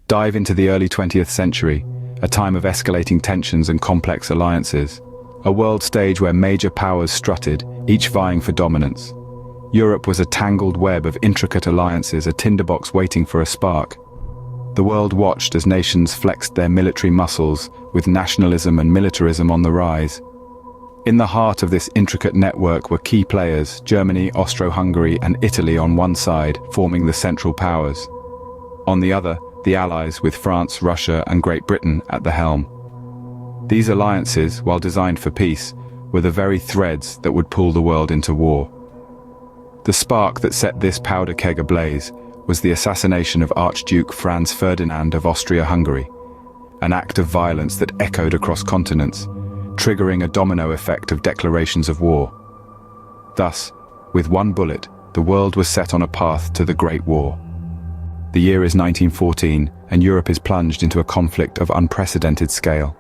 Dive into the early 20th century, a time of escalating tensions and complex alliances. A world stage where major powers strutted, each vying for dominance. Europe was a tangled web of intricate alliances, a tinderbox waiting for a spark. The world watched as nations flexed their military muscles, with nationalism and militarism on the rise. In the heart of this intricate network were key players: Germany, Austro-Hungary, and Italy on one side, forming the Central Powers. On the other, the Allies, with France, Russia, and Great Britain at the helm. These alliances, while designed for peace, were the very threads that would pull the world into war. The spark that set this powder keg ablaze was the assassination of Archduke Franz Ferdinand of Austria-Hungary, an act of violence that echoed across continents, triggering a domino effect of declarations of war. Thus, with one bullet, the world was set on a path to the Great War. The year is 1914, and Europe is plunged into a conflict of unprecedented scale.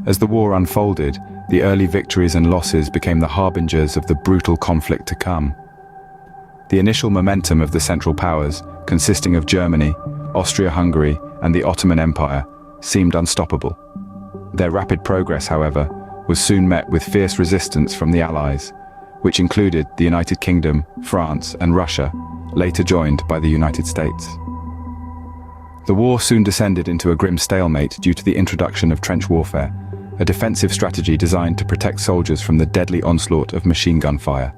As the war unfolded, the early victories and losses became the harbingers of the brutal conflict to come. The initial momentum of the Central Powers, consisting of Germany, Austria-Hungary, and the Ottoman Empire, seemed unstoppable. Their rapid progress, however, was soon met with fierce resistance from the Allies, which included the United Kingdom, France, and Russia, later joined by the United States. The war soon descended into a grim stalemate due to the introduction of trench warfare, a defensive strategy designed to protect soldiers from the deadly onslaught of machine gun fire.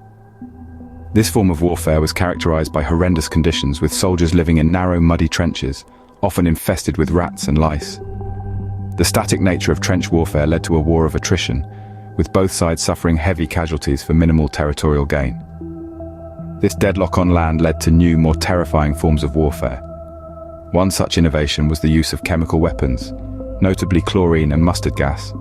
This form of warfare was characterized by horrendous conditions, with soldiers living in narrow, muddy trenches, often infested with rats and lice. The static nature of trench warfare led to a war of attrition, with both sides suffering heavy casualties for minimal territorial gain. This deadlock on land led to new, more terrifying forms of warfare. One such innovation was the use of chemical weapons, notably chlorine and mustard gas.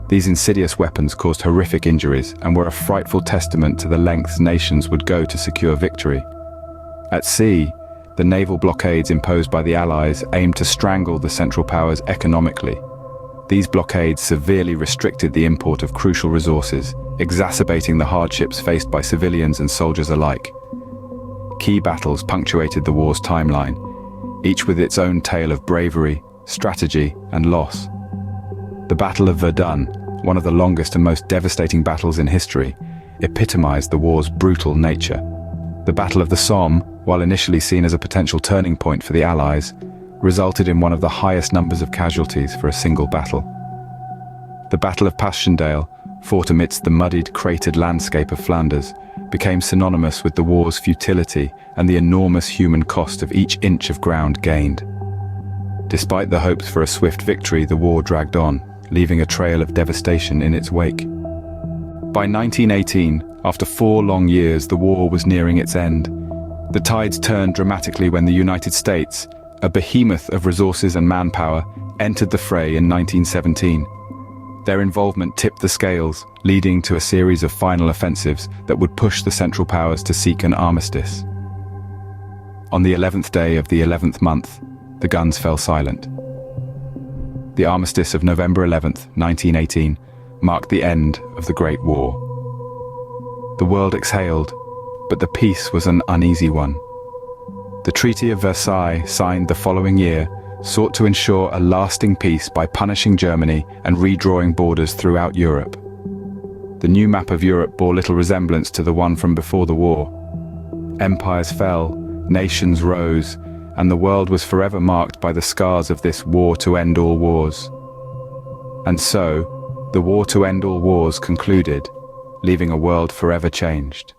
These insidious weapons caused horrific injuries and were a frightful testament to the lengths nations would go to secure victory. At sea, the naval blockades imposed by the Allies aimed to strangle the Central Powers economically. These blockades severely restricted the import of crucial resources, exacerbating the hardships faced by civilians and soldiers alike. Key battles punctuated the war's timeline, each with its own tale of bravery, strategy, and loss. The Battle of Verdun, one of the longest and most devastating battles in history, epitomized the war's brutal nature. The Battle of the Somme, while initially seen as a potential turning point for the Allies, resulted in one of the highest numbers of casualties for a single battle. The Battle of Passchendaele, fought amidst the muddied, cratered landscape of Flanders, became synonymous with the war's futility and the enormous human cost of each inch of ground gained. Despite the hopes for a swift victory, the war dragged on, leaving a trail of devastation in its wake. By 1918, after 4 long years, the war was nearing its end. The tides turned dramatically when the United States, a behemoth of resources and manpower, entered the fray in 1917. Their involvement tipped the scales, leading to a series of final offensives that would push the Central Powers to seek an armistice. On the 11th day of the 11th month, the guns fell silent. The armistice of November 11th, 1918, marked the end of the Great War. The world exhaled, but the peace was an uneasy one. The Treaty of Versailles, signed the following year, sought to ensure a lasting peace by punishing Germany and redrawing borders throughout Europe. The new map of Europe bore little resemblance to the one from before the war. Empires fell, nations rose, and the world was forever marked by the scars of this war to end all wars. And so, the war to end all wars concluded, leaving a world forever changed.